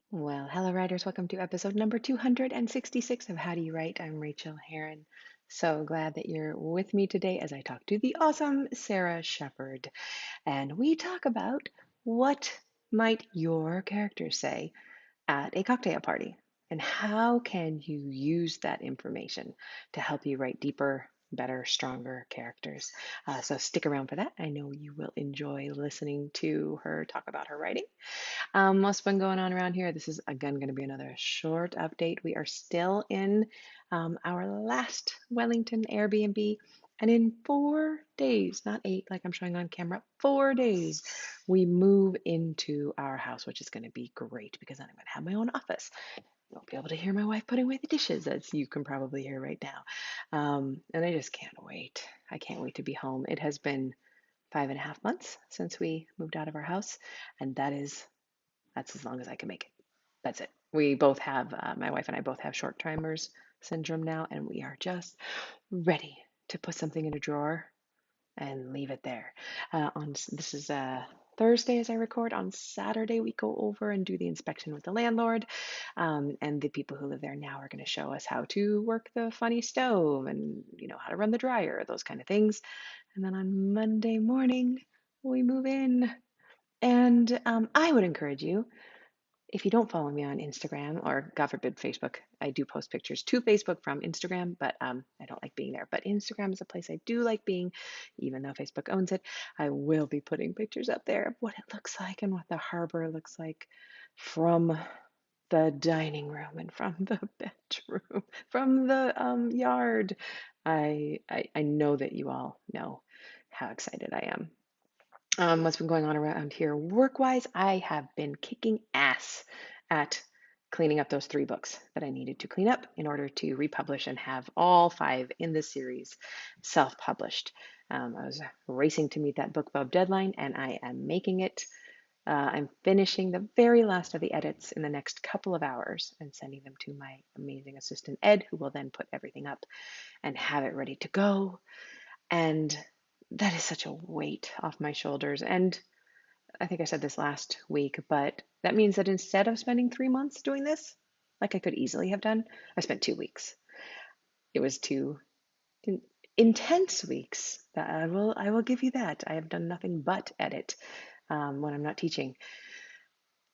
Well, hello, writers. Welcome to episode number 266 of How Do You Write? I'm Rachael Herron. So glad that you're with me today as I talk to the awesome Sara Shepard. And we talk about what might your character say at a cocktail party and how can you use that information to help you write deeper, better, stronger characters. So stick around for that. I know you will enjoy listening to her talk about her writing. What's been going on around here? This is again going to be another short update. We are still in our last Wellington Airbnb, and in 4 days, not 8 like I'm showing on camera, 4 days, we move into our house, which is going to be great because then I'm going to have my own office. You'll be able to hear my wife putting away the dishes, as you can probably hear right now. And I just can't wait. I can't wait to be home. It has been 5.5 months since we moved out of our house, and that's as long as I can make it. That's it. We both have, my wife and I both have short timers syndrome now, and we are just ready to put something in a drawer and leave it there. This is Thursday as I record. On Saturday, we go over and do the inspection with the landlord. And the people who live there now are going to show us how to work the funny stove and, how to run the dryer, those kind of things. And then on Monday morning, we move in. And I would encourage you, if you don't follow me on Instagram or God forbid Facebook, I do post pictures to Facebook from Instagram, but I don't like being there. But Instagram is a place I do like being, even though Facebook owns it. I will be putting pictures up there of what it looks like and what the harbor looks like from the dining room and from the bedroom, from the yard. I know that you all know how excited I am. What's been going on around here work-wise? I have been kicking ass at cleaning up those 3 books that I needed to clean up in order to republish and have all 5 in the series self-published. I was racing to meet that book club deadline, and I am making it. I'm finishing the very last of the edits in the next couple of hours and sending them to my amazing assistant, Ed, who will then put everything up and have it ready to go. And that is such a weight off my shoulders. And I think I said this last week, but that means that instead of spending 3 months doing this, like I could easily have done, I spent 2 weeks. It was 2 intense weeks. That I will give you that. I have done nothing but edit when I'm not teaching.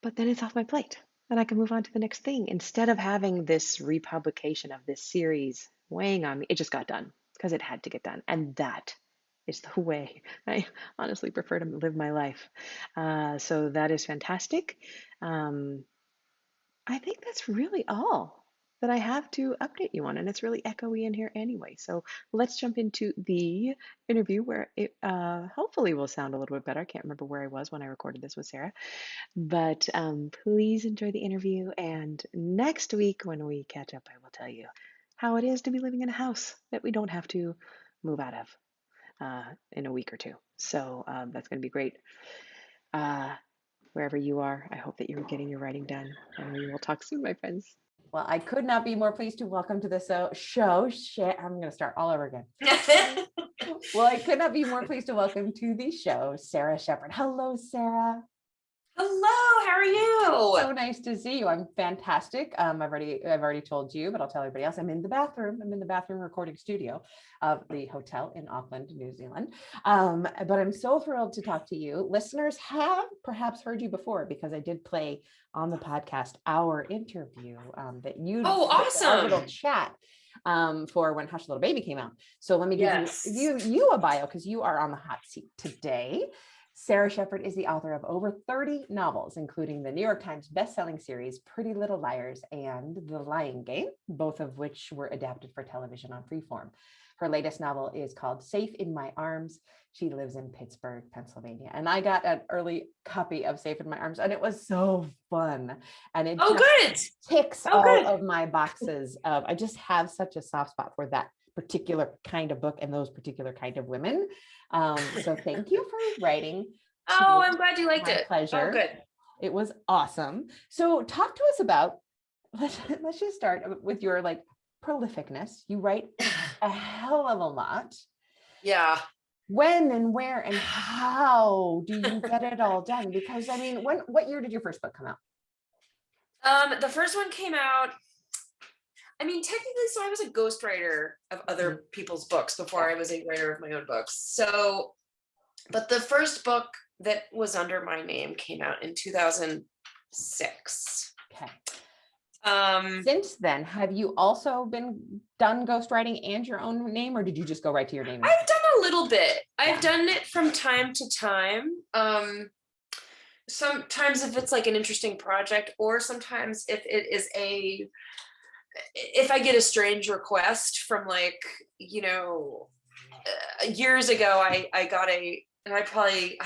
But then it's off my plate, and I can move on to the next thing. Instead of having this republication of this series weighing on me, it just got done because it had to get done, and that is the way I honestly prefer to live my life. So that is fantastic. Um, I think that's really all that I have to update you on, and it's really echoey in here anyway. So let's jump into the interview where it hopefully will sound a little bit better. I can't remember where I was when I recorded this with Sarah, but please enjoy the interview. And next week, when we catch up, I will tell you how it is to be living in a house that we don't have to move out of in a week or two. So that's going to be great. Uh, Wherever you are, I hope that you're getting your writing done, and we will talk soon, my friends. Well, I could not be more pleased to welcome to the show. I'm going to start all over again. Well, I could not be more pleased to welcome to the show, Sara Shepard. Hello, Sara. Hello, how are you? So nice to see you. I'm fantastic. I've already told you, but I'll tell everybody else. I'm in the bathroom. I'm in the bathroom recording studio of the hotel in Auckland, New Zealand. But I'm so thrilled to talk to you. Listeners have perhaps heard you before because I did play on the podcast our interview that you awesome. Our little chat for when Hush Little Baby came out. So let me give you a bio because you are on the hot seat today. Sara Shepard is the author of over 30 novels, including the New York Times bestselling series Pretty Little Liars and The Lying Game, both of which were adapted for television on Freeform. Her latest novel is called Safe in My Arms. She lives in Pittsburgh, Pennsylvania. And I got an early copy of Safe in My Arms, and it was so fun. And it ticks all of my boxes. I just have such a soft spot for that particular kind of book and those particular kind of women. So thank you for writing. I'm glad you liked it. Pleasure. Oh, good. It was awesome. So talk to us about, let's just start with your prolificness. You write a hell of a lot. Yeah. When and where and how do you get it all done? Because I mean, what year did your first book come out? The first one came out, I mean, technically, so I was a ghostwriter of other people's books before I was a writer of my own books. So, but the first book that was under my name came out in 2006. Okay. Since then, have you also done ghostwriting and your own name, or did you just go right to your name? I've done a little bit. I've done it from time to time. Sometimes if it's like an interesting project, or sometimes if it is if I get a strange request from like, years ago, I got and I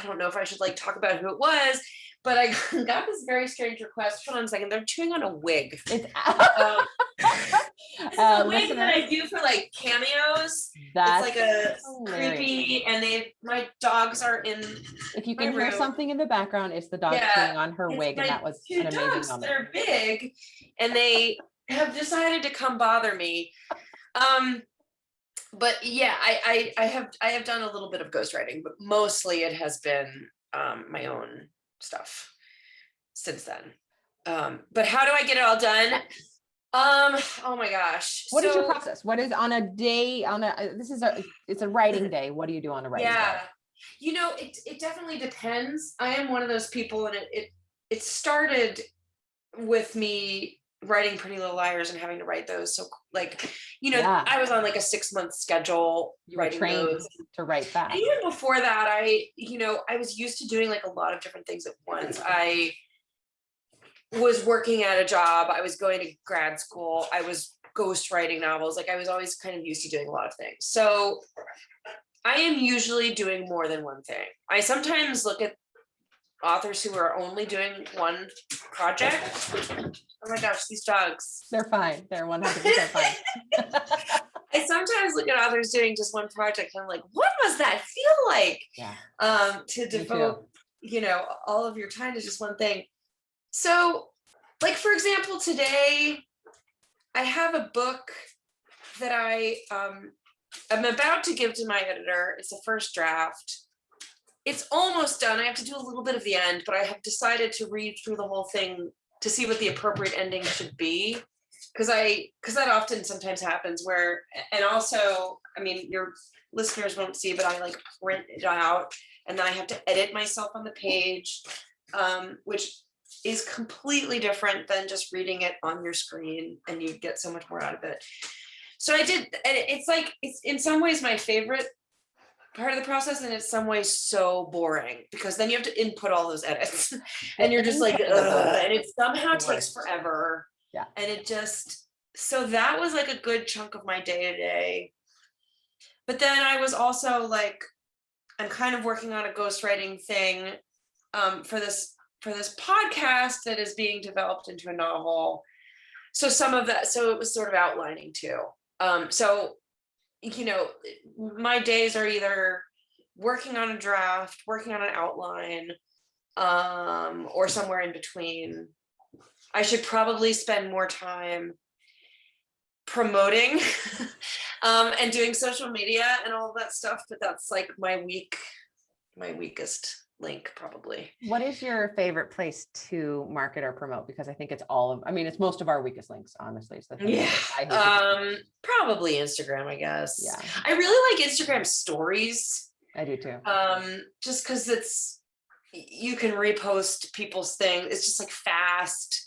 don't know if I should like talk about who it was, but I got this very strange request. Hold on a second. They're chewing on a wig. It's a wig that I do for like cameos. That's like a hilarious. Creepy, and my dogs are in. If you can hear something in the background, it's the dog chewing on her wig, and that was an amazing moment. They're big, and they have decided to come bother me. But yeah, I have done a little bit of ghostwriting, but mostly it has been my own stuff since then. But how do I get it all done? Oh my gosh. What is your process? What is on a day it's a writing day. What do you do on a writing day? It definitely depends. I am one of those people, and it started with me writing Pretty Little Liars and having to write those. So like, I was on like a 6-month schedule. You were trained those to write fast. And even before that, I was used to doing like a lot of different things at once. I was working at a job. I was going to grad school. I was ghostwriting novels. Like I was always kind of used to doing a lot of things. So I am usually doing more than one thing. I sometimes look at authors who are only doing one project. Oh my gosh, these dogs. They're fine. They're 100% fine. I sometimes look at authors doing just one project, and I'm like, what must that feel like? Yeah. To devote, all of your time to just one thing. So, like, for example, today I have a book that I'm about to give to my editor. It's the first draft. It's almost done. I have to do a little bit of the end, but I have decided to read through the whole thing to see what the appropriate ending should be. Because that often sometimes happens where, and also, I mean, your listeners won't see, but I like print it out, and then I have to edit myself on the page, which is completely different than just reading it on your screen, and you get so much more out of it. So I did, and it's in some ways my favorite part of the process, and in some ways so boring, because then you have to input all those edits and you're just like, ugh, and it somehow takes forever. Yeah. And so that was like a good chunk of my day to day. But then I was also like, I'm kind of working on a ghostwriting thing for this podcast that is being developed into a novel. So some of that, so it was sort of outlining too. So my days are either working on a draft, working on an outline, or somewhere in between. I should probably spend more time promoting and doing social media and all of that stuff, but that's like my weakest link probably. What is your favorite place to market or promote? Because I think it's it's most of our weakest links, honestly. So probably Instagram, I guess. Yeah. I really like Instagram stories. I do too. Just because you can repost people's things. It's just like fast.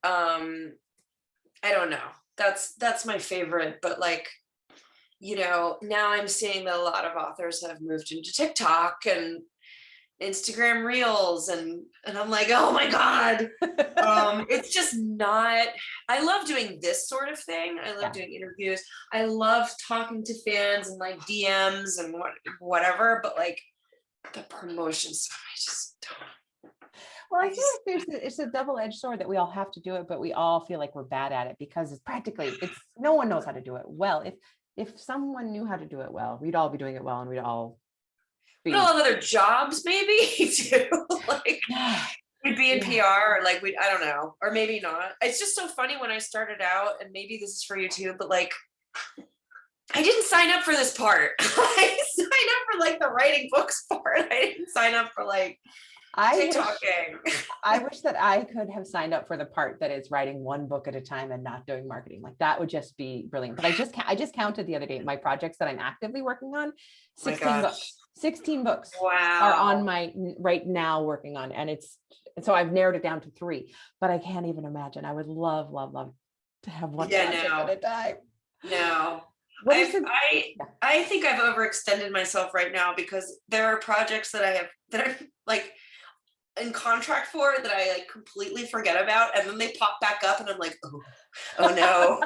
I don't know. That's my favorite, but like, now I'm seeing that a lot of authors have moved into TikTok and Instagram Reels, and I'm like, oh my God. It's just not, I love doing this sort of thing. I love doing interviews. I love talking to fans and like DMs and whatever, but like the promotion stuff, I just don't. Well, I feel like it's a double-edged sword that we all have to do it, but we all feel like we're bad at it because no one knows how to do it well. If someone knew how to do it well, we'd all be doing it well, and we'd all have other jobs maybe too. Like we'd be in PR, or like I don't know, or maybe not. It's just so funny when I started out, and maybe this is for you too, but like I didn't sign up for this part. I signed up for like the writing books part. I didn't sign up for like I wish that I could have signed up for the part that is writing one book at a time and not doing marketing. Like that would just be brilliant. But I just counted the other day my projects that I'm actively working on. 16 books. 16 books are on my right now working on, and so I've narrowed it down to 3. But I can't even imagine. I would love to have one project at a time. No. I think I've overextended myself right now, because there are projects that I'm like in contract for that I like completely forget about, and then they pop back up and I'm like, oh no.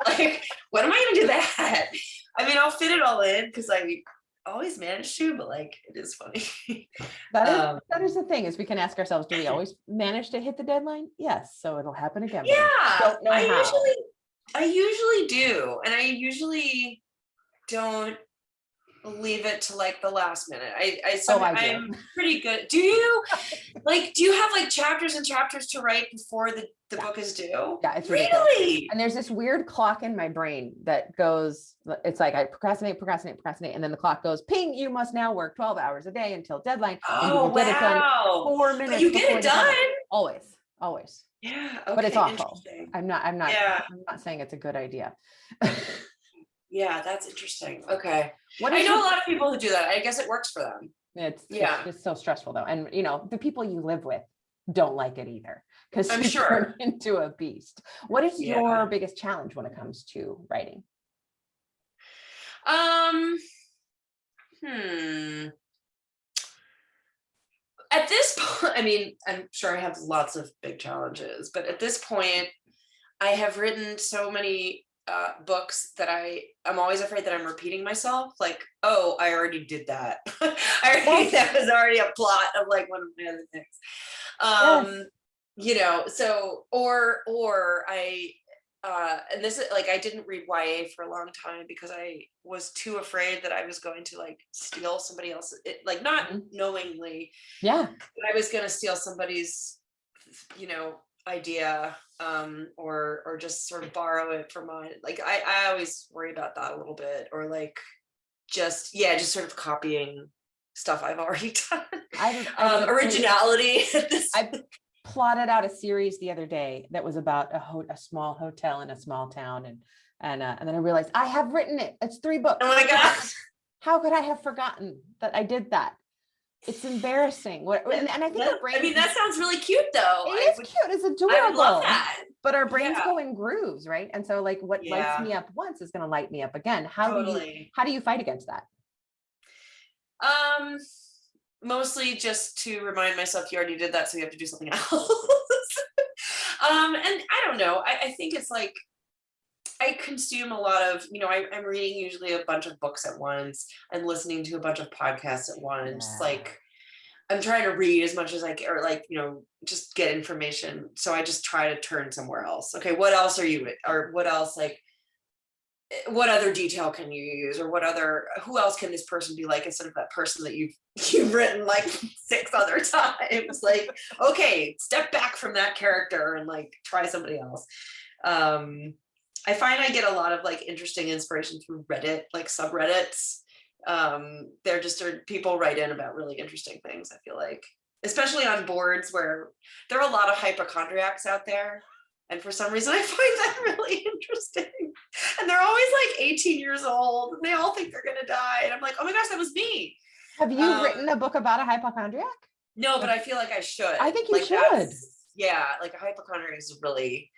Like, when am I gonna do that? I mean, I'll fit it all in because I always manage to, but like, it is funny. That is the thing, is we can ask ourselves, do we always manage to hit the deadline? Yes. So it'll happen again. Yeah. Don't know how. I usually do. And I usually don't leave it to like the last minute. I'm pretty good. Do you have like chapters and chapters to write before the book is due? Yeah, it's ridiculous. Really? And there's this weird clock in my brain that goes, it's like I procrastinate. And then the clock goes, ping, you must now work 12 hours a day until deadline. And you get it done 4 minutes. But you get it done. Always. Yeah. Okay, but it's awful. I'm not saying it's a good idea. Yeah, that's interesting. Okay. I know a lot of people who do that. I guess it works for them. It's so stressful though. And the people you live with don't like it either, because I'm you sure turn into a beast. What is your biggest challenge when it comes to writing? At this point, I mean, I'm sure I have lots of big challenges, but at this point, I have written so many books that I'm always afraid that I'm repeating myself. Like, oh, I already did that. That was already a plot of like one of my other things. So, or I, and this is like, I didn't read YA for a long time because I was too afraid that I was going to like steal somebody else's, like not knowingly. Yeah. But I was going to steal somebody's, idea, or just sort of borrow it from mine. Like I always worry about that a little bit, or like just sort of copying stuff I've already done. Originality. I plotted out a series the other day that was about a small hotel in a small town, and then I realized I have written it. It's 3 books. Oh my gosh. How could I have forgotten that I did that? It's embarrassing. And I think our brain. I mean, that sounds really cute, though. It is cute. It's adorable. I would love that. But our brains go in grooves, right? And so, like, what lights me up once is going to light me up again. How do you fight against that? Mostly just to remind myself you already did that, so you have to do something else. And I don't know. I think it's like I consume a lot of, I'm reading usually a bunch of books at once and listening to a bunch of podcasts at once. Yeah. Like I'm trying to read as much as I can, or like, just get information. So I just try to turn somewhere else. Okay, what else what else, like, what other detail can you use, or who else can this person be like, instead of that person that you've written like 6 other times? Like, okay, step back from that character and like try somebody else. I find I get a lot of like interesting inspiration through Reddit, like subreddits. They're just people write in about really interesting things, I feel like, especially on boards where there are a lot of hypochondriacs out there. And for some reason, I find that really interesting. And they're always like 18 years old and they all think they're going to die. And I'm like, oh my gosh, that was me. Have you written a book about a hypochondriac? No, but I feel like I should. I think you should. Yeah, like a hypochondriac is really,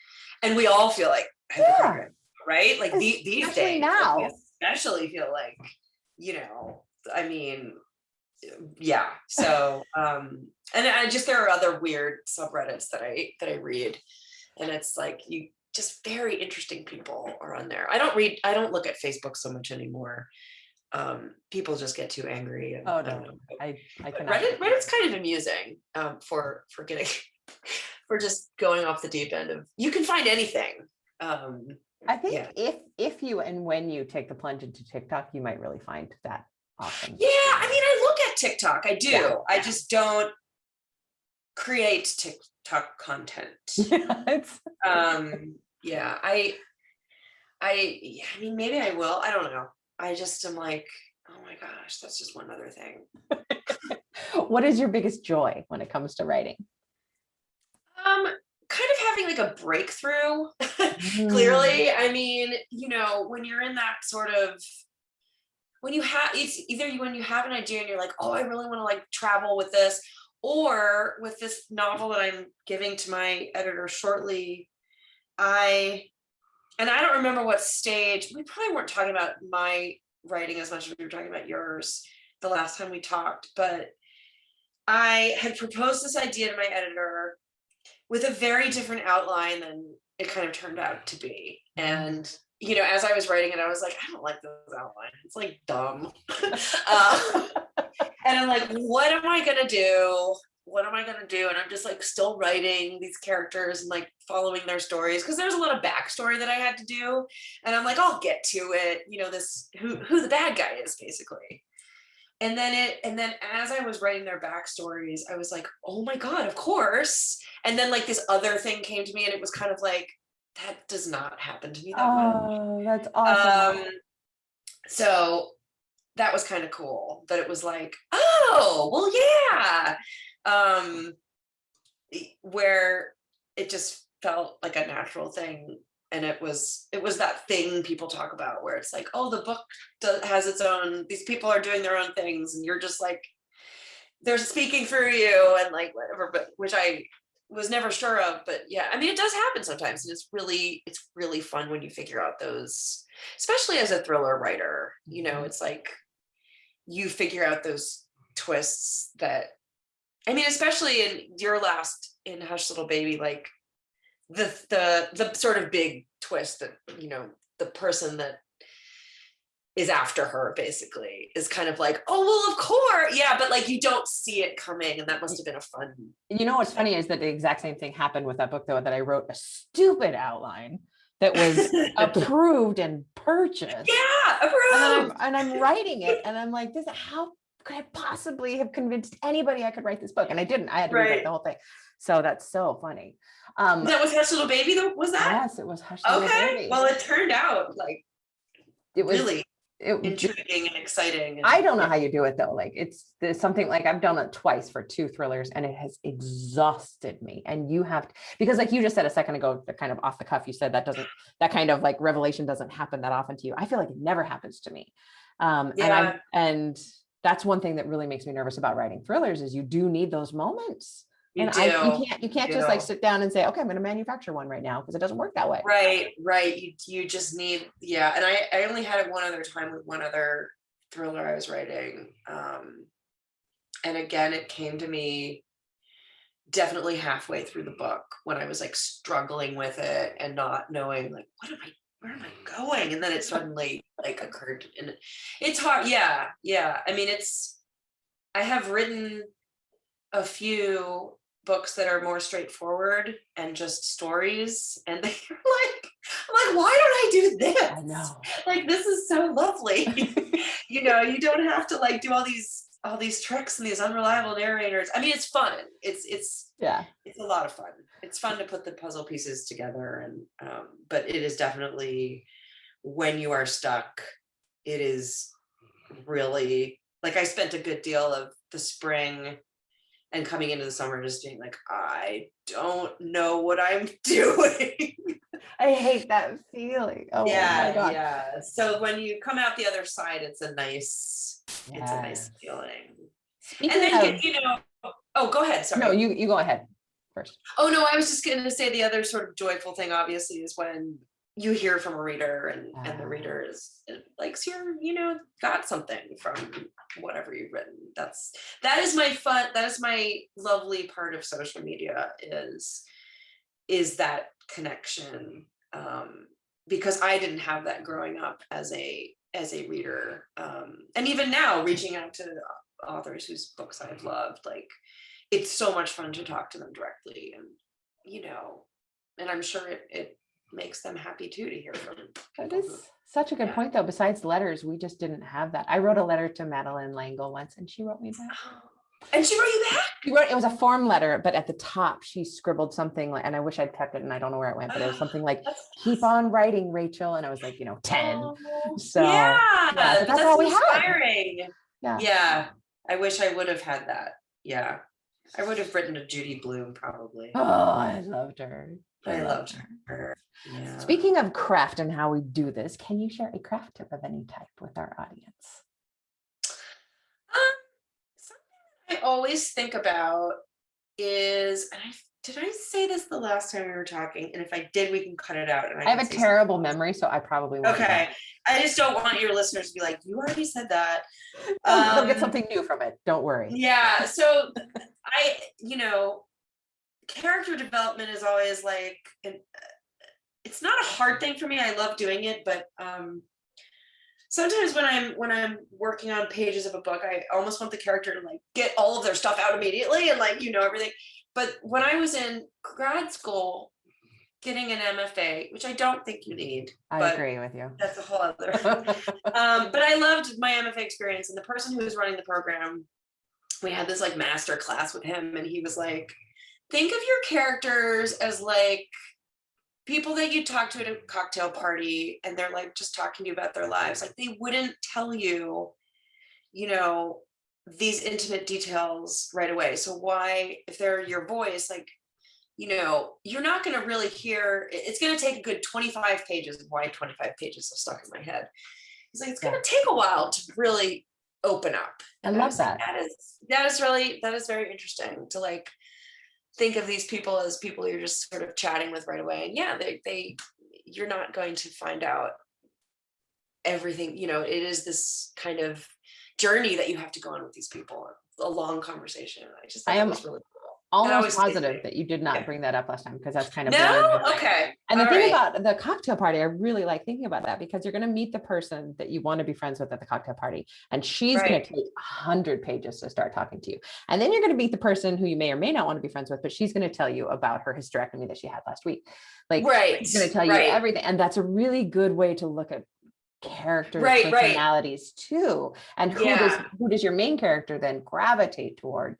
and we all feel like hypochondriac, right? Like these days, now, we especially feel like, I mean, yeah. So, and there are other weird subreddits that I read, and it's like just very interesting people are on there. I don't look at Facebook so much anymore. People just get too angry. And, I don't know. I cannot. Reddit's kind of amusing for getting for just going off the deep end of, you can find anything. I think if you and when you take the plunge into TikTok, you might really find that awesome. Yeah, I mean, I look at TikTok. I do. Yeah. I just don't create TikTok content. I mean, maybe I will. I don't know. I just am like, Oh my gosh, that's just one other thing. What is your biggest joy when it comes to writing? Kind of having like a breakthrough. Clearly, I mean, when you're in that sort of, when you have, it's either when you have an idea and you're like, oh, I really want to like travel with this, or with this novel that I'm giving to my editor shortly, I don't remember what stage. We probably weren't talking about my writing as much as we were talking about yours the last time we talked, but I had proposed this idea to my editor with a very different outline than it kind of turned out to be. And, as I was writing it, I was like, I don't like this outline. It's like dumb. And I'm like, what am I going to do? What am I going to do? And I'm just like still writing these characters and like following their stories, because there's a lot of backstory that I had to do. And I'm like, I'll get to it. This who the bad guy is, basically. And then as I was writing their backstories, I was like, oh my God, of course. And then like this other thing came to me, and it was kind of like, that does not happen to me that much. Oh, that's awesome. So that was kind of cool, that it was like, oh, well, yeah. Where it just felt like a natural thing. And it was that thing people talk about where it's like, oh, the book has its own, these people are doing their own things, and you're just like, they're speaking through you and like whatever, but which I was never sure of. But yeah, I mean, it does happen sometimes. And it's really fun when you figure out those, especially as a thriller writer, it's like you figure out those twists that, I mean, especially in your last, in Hush Little Baby, like the sort of big twist that, the person that is after her basically is kind of like, oh, well, of course. Yeah. But like, you don't see it coming. And that must've been a fun. What's funny is that the exact same thing happened with that book, though, that I wrote a stupid outline that was approved and purchased. Yeah. Approved. And I'm writing it, and I'm like, how could I possibly have convinced anybody I could write this book? And I didn't. I had to rewrite the whole thing. So that's so funny. That was Hush Little Baby, though? Was that? Yes, it was Hush Little Baby. Well, it turned out like it was really intriguing and exciting. I don't know how you do it, though. Like there's something like, I've done it twice for 2 thrillers, and it has exhausted me. And you have to, because like you just said a second ago, the kind of off the cuff, you said that kind of like revelation doesn't happen that often to you. I feel like it never happens to me. And that's one thing that really makes me nervous about writing thrillers, is you do need those moments. You can't just like sit down and say, okay, I'm going to manufacture one right now, because it doesn't work that way. Right. You just need, And I only had it one other time with one other thriller I was writing. And again, it came to me definitely halfway through the book, when I was like struggling with it and not knowing like, where am I going? And then it suddenly like occurred, and it's hard. Yeah. I mean, I have written a few books that are more straightforward and just stories, and they're like, I'm like, why don't I do this? I know. Like, this is so lovely. You don't have to like do all these tricks and these unreliable narrators. I mean, it's fun. It's a lot of fun. It's fun to put the puzzle pieces together, and but it is definitely, when you are stuck, it is really like, I spent a good deal of the spring and coming into the summer just being like, I don't know what I'm doing. I hate that feeling. Oh my God. Yeah. So when you come out the other side, it's a nice feeling. Speaking and then oh, go ahead. Sorry. No, you go ahead first. Oh no, I was just going to say the other sort of joyful thing, obviously, is when you hear from a reader and the reader likes got something from whatever you've written. That is my fun. That is my lovely part of social media, is that connection. Because I didn't have that growing up as a reader. And even now, reaching out to authors whose books I've loved, like, it's so much fun to talk to them directly, and I'm sure it makes them happy too to hear from them. That is such a good point, though. Besides letters, we just didn't have that. I wrote a letter to Madeline Langle once, and she wrote me back. And she wrote you back? It was a form letter, but at the top she scribbled something like, and I wish I'd kept it and I don't know where it went, but it was something like, keep on writing, Rachel. And I was like, 10. So but that's all we inspiring. had. Yeah. I wish I would have had that. Yeah. I would have written a Judy Blume probably. Oh, I loved her. I loved her. Yeah. Speaking of craft and how we do this, can you share a craft tip of any type with our audience? Something I always think about is, did I say this the last time we were talking? And if I did, we can cut it out. And I have a terrible memory, so I probably won't. Okay. I just don't want your listeners to be like, you already said that. They'll get something new from it. Don't worry. Yeah. So character development is always like, it's not a hard thing for me. I love doing it, but sometimes when I'm working on pages of a book, I almost want the character to like get all of their stuff out immediately and like, everything. But when I was in grad school getting an MFA, which I don't think you need. I agree with you. That's a whole other. But I loved my MFA experience, and the person who was running the program, we had this like master class with him, and he was like, think of your characters as like people that you talk to at a cocktail party, and they're like just talking to you about their lives. Like they wouldn't tell you, these intimate details right away. So why, if they're your voice, like, you're not going to really hear, it's going to take a good 25 pages. Why 25 pages are stuck in my head? He's like, it's going to take a while to really open up. I love that. That is very interesting to like think of these people as people you're just sort of chatting with right away. And yeah, you're not going to find out everything, it is this kind of journey that you have to go on with these people, a long conversation. I am really cool. Almost positive that you did not bring that up last time, because that's kind of okay. And the thing about the cocktail party, I really like thinking about that, because you're going to meet the person that you want to be friends with at the cocktail party, and she's going to take 100 pages to start talking to you, and then you're going to meet the person who you may or may not want to be friends with, but she's going to tell you about her hysterectomy that she had last week. Like she's going to tell you everything, and that's a really good way to look at character personalities too, and who does your main character then gravitate toward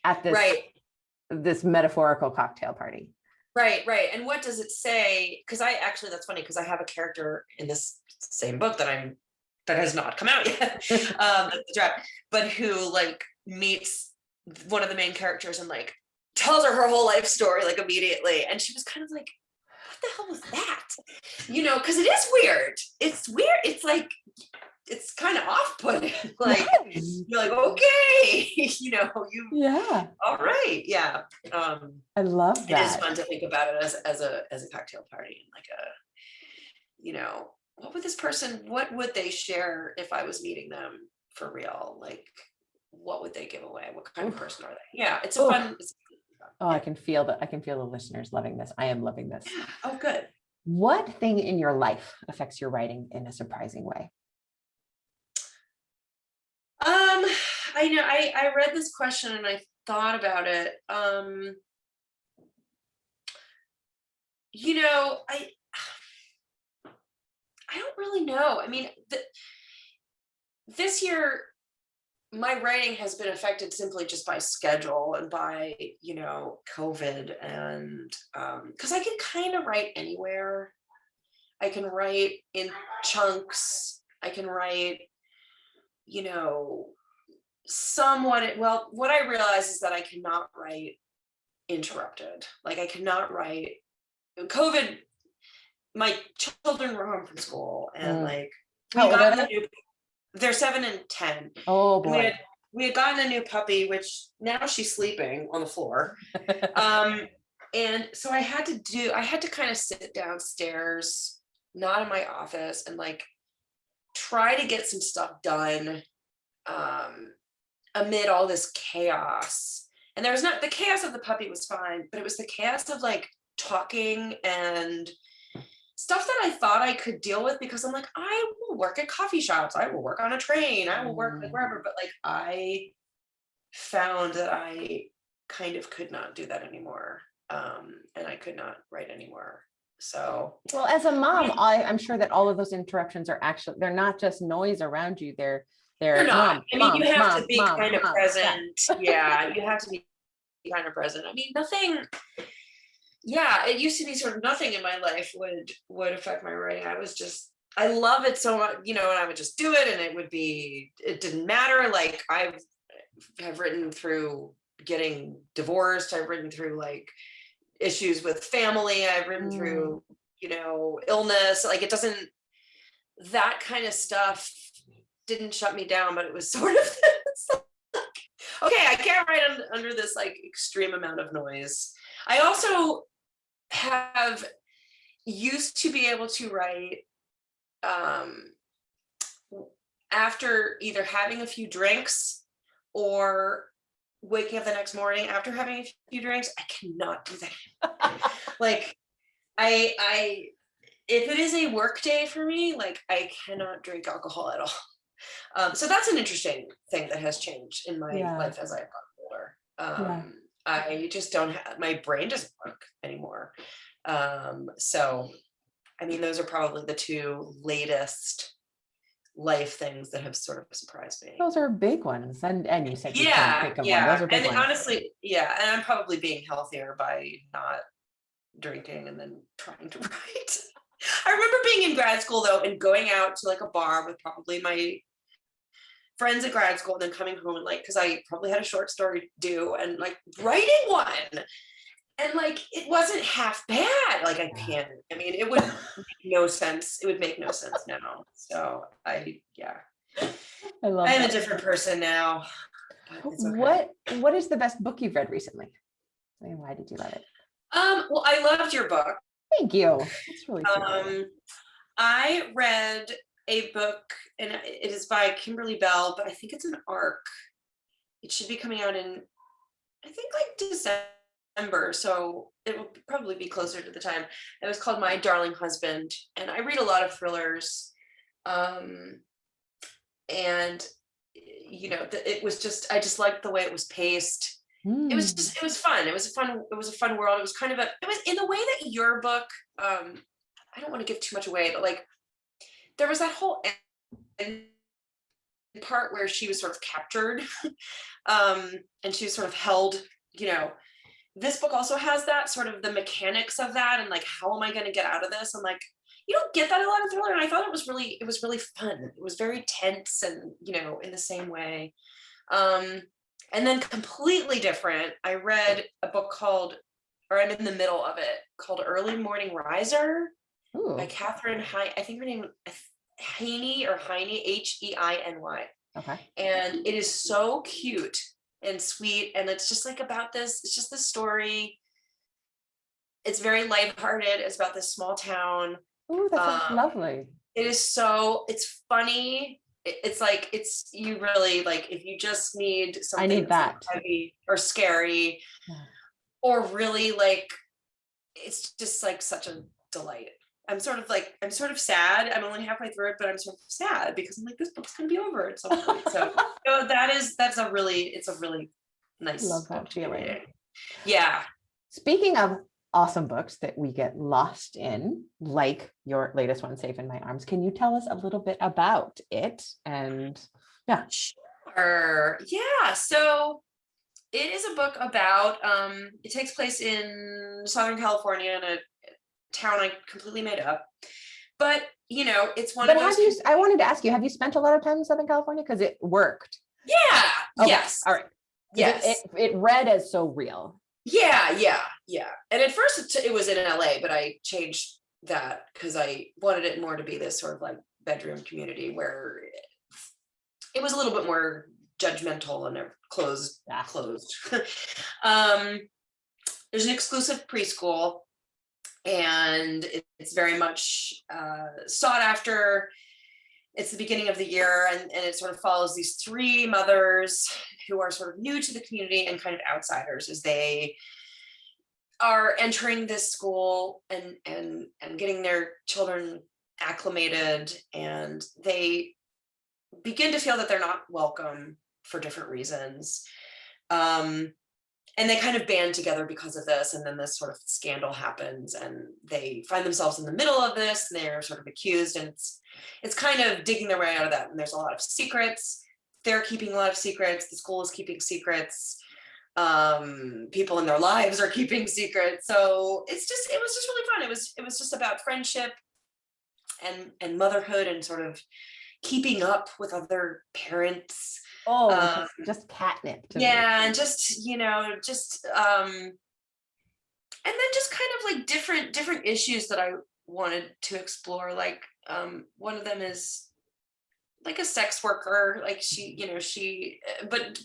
at this this metaphorical cocktail party. Right. And what does it say? Because that's funny, because I have a character in this same book that has not come out yet, but who like meets one of the main characters and like tells her whole life story like immediately, and she was kind of like, what the hell was that? Because it is weird. It's weird. It's like, it's kind of off-putting. Like you're like, okay, all right, yeah. I love that. It is fun to think about it as a cocktail party, and like what would this person, what would they share if I was meeting them for real? Like, what would they give away? What kind of person are they? Yeah, it's a fun. Oh, I can feel that. I can feel the listeners loving this. I am loving this. Oh, good. What thing in your life affects your writing in a surprising way? I read this question and I thought about it. I don't really know. I mean, this year, my writing has been affected simply just by schedule and by, COVID, and because I can kind of write anywhere. I can write in chunks. I can write, somewhat. Well, what I realize is that I cannot write interrupted. Like I cannot write. COVID, my children were home from school, and like they're 7 and 10. Oh boy. We had gotten a new puppy, which now she's sleeping on the floor. And so I had to kind of sit downstairs, not in my office, and like try to get some stuff done amid all this chaos. And there was not, the chaos of the puppy was fine, but it was the chaos of like talking and stuff that I thought I could deal with, because I'm like, I will work at coffee shops, I will work on a train, I will work like wherever, but like I found that I kind of could not do that anymore, and I could not write anymore. So well, as a mom, I'm sure that all of those interruptions are actually, they're not just noise around you, they're not. You have to be kind of present. Yeah, you have to be kind of present. I mean, nothing, yeah, it used to be sort of nothing in my life would affect my writing. I love it so much, and I would just do it and it didn't matter. Like have written through getting divorced. I've written through like issues with family. I've written through, illness. Like that kind of stuff didn't shut me down, but it was sort of this, okay, I can't write under this like extreme amount of noise. I also have used to be able to write after either having a few drinks or waking up the next morning after having a few drinks. I cannot do that. Like I if it is a work day for me, like I cannot drink alcohol at all. So that's an interesting thing that has changed in my life as I've gotten older. I just don't have, my brain doesn't work anymore. So, I mean, those are probably the two latest life things that have sort of surprised me. Those are big ones. And you said you couldn't think of one. Those are big ones. Honestly, and I'm probably being healthier by not drinking and then trying to write. I remember being in grad school though, and going out to like a bar with probably my friends at grad school, and then coming home and like, cause I probably had a short story due and like writing one. And like, it wasn't half bad. Like I mean, it would make no sense. It would make no sense now. So I'm a different person now. But it's okay. What is the best book you've read recently? And why did you love it? Well, I loved your book. Thank you. That's really sweet. I read a book, and it is by Kimberly Bell, but I think it's an arc. It should be coming out in, I think, like December, so it will probably be closer to the time. It was called My Darling Husband, and I read a lot of thrillers, and it was just, I just liked the way it was paced. It was fun. It was a fun world. It was kind of it was in the way that your book, I don't want to give too much away, but like there was that whole end part where she was sort of captured, and she was sort of held, this book also has that sort of the mechanics of that. And like, how am I going to get out of this? I'm like, you don't get that a lot of thriller. And I thought it was really fun. It was very tense and, in the same way. And then completely different, I read a book called, or I'm in the middle of it, called Early Morning Riser. Ooh. By Catherine Heiny. I think her name Heiny, Heiny. Okay. And it is so cute and sweet. And it's just like about this, it's just this story. It's very lighthearted. It's about this small town. Ooh, that sounds lovely. It's funny. It's you really like, if you just need something, I need that heavy or scary, or really like, it's just like such a delight. I'm sort of sad. I'm only halfway through it, but I'm sort of sad because I'm like, this book's gonna be over at some point. So it's a really nice book to be reading. Yeah. Speaking of awesome books that we get lost in, like your latest one, Safe in My Arms, can you tell us a little bit about it? And Sure. Yeah. So it is a book about, it takes place in Southern California in a town I completely made up, but it's one of those. I wanted to ask you, have you spent a lot of time in Southern California? Because it worked. Yeah. Okay. Yes. All right. Yes. It read as so real. Yeah. And at first it was in LA, but I changed that because I wanted it more to be this sort of like bedroom community where it was a little bit more judgmental and closed. There's an exclusive preschool, and it's very much sought after. It's the beginning of the year, and it sort of follows these three mothers who are sort of new to the community and kind of outsiders as they are entering this school and getting their children acclimated, and they begin to feel that they're not welcome for different reasons. And they kind of band together because of this. And then this sort of scandal happens, and they find themselves in the middle of this, and they're sort of accused, and it's kind of digging their way out of that. And there's a lot of secrets. They're keeping a lot of secrets. The school is keeping secrets. people in their lives are keeping secrets. So it was just really fun. It was just about friendship and motherhood and sort of keeping up with other parents. Just catnip. Yeah, and just, and then just kind of like different issues that I wanted to explore. Like one of them is like a sex worker, like but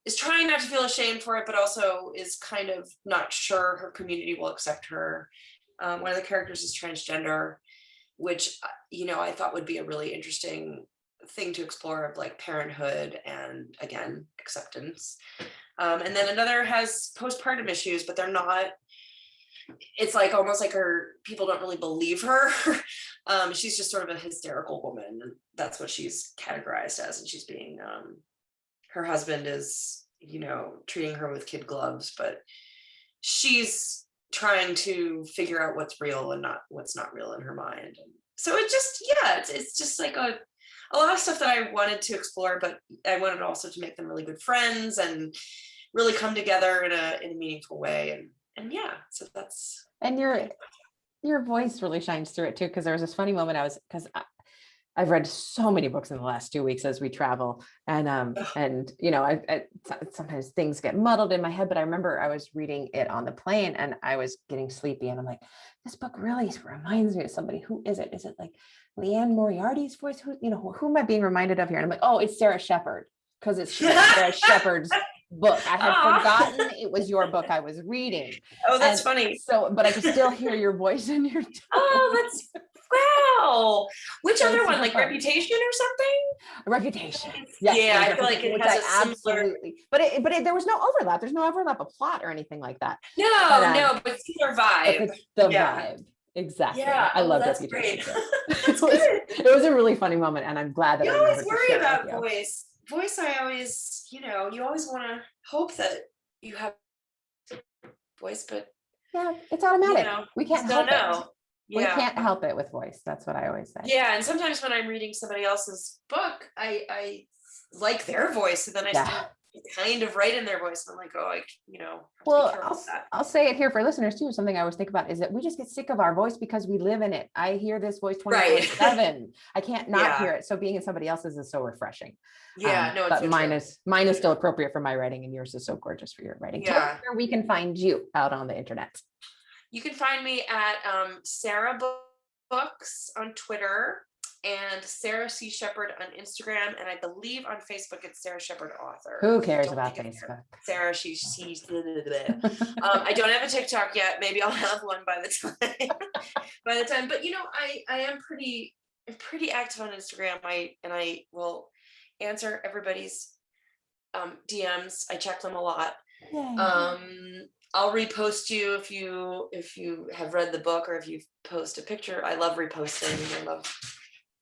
is trying not to feel ashamed for it, but also is kind of not sure her community will accept her. One of the characters is transgender, which, I thought would be a really interesting thing to explore, of like parenthood and, again, acceptance. And then another has postpartum issues, but they're not, it's like almost like people don't really believe her. She's just sort of a hysterical woman, and that's what she's categorized as. And she's being, her husband is, treating her with kid gloves, but she's trying to figure out what's real and what's not real in her mind. And so it just, it's just like a lot of stuff that I wanted to explore, but I wanted also to make them really good friends and really come together in a meaningful way. And yeah, so that's. And your voice really shines through it too, because there was this funny moment I've read so many books in the last 2 weeks as we travel, and I sometimes things get muddled in my head, but I remember I was reading it on the plane and I was getting sleepy, and I'm like, this book really reminds me of somebody. Who is it? Is it like Leanne Moriarty's voice? Who am I being reminded of here? And I'm like, oh, it's Sara Shepard, because it's Sara Shepard's book. I had forgotten it was your book I was reading. Oh, that's funny. So, but I can still hear your voice in your tone. Oh, that's wow. Which other one, like Reputation or something? Reputation. Yes, yeah, I feel like it has a similar. Absolutely. But there was no overlap. There's no overlap of plot or anything like that. But similar vibe. It's the vibe. Exactly. Yeah, I love Reputation. It was a really funny moment, and I'm glad that you always worry about voice. Voice, I always, you always want to hope that you have voice, but yeah, it's automatic. We can't help it. Yeah. We can't help it with voice. That's what I always say. Yeah, and sometimes when I'm reading somebody else's book, I like their voice, and then I start kind of write in their voice, and I'm like, well, I'll say it here for listeners too. Something I always think about is that we just get sick of our voice because we live in it. I hear this voice 24/7. I can't not hear it. So being in somebody else's is so refreshing. Yeah, no, but mine is still appropriate for my writing, and yours is so gorgeous for your writing. Yeah. Tell us where we can find you out on the internet. You can find me at Sara Books on Twitter and Sara C. Shepard on Instagram, and I believe on Facebook it's Sara Shepard Author. Who cares about Facebook? Sarah, she's I don't have a TikTok yet. Maybe I'll have one by the time. But I am pretty active on Instagram. I will answer everybody's DMs. I check them a lot. I'll repost you if you have read the book, or if you post a picture. I love reposting. I love.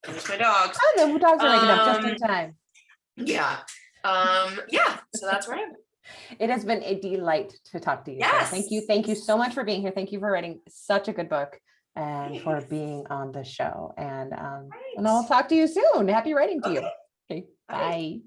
There's my dogs. Oh, the dogs are waking up just in time. Yeah. So that's where I am. It has been a delight to talk to you. Yes. Thank you so much for being here. Thank you for writing such a good book and for being on the show. And I'll talk to you soon. Happy writing to you. Okay. Bye.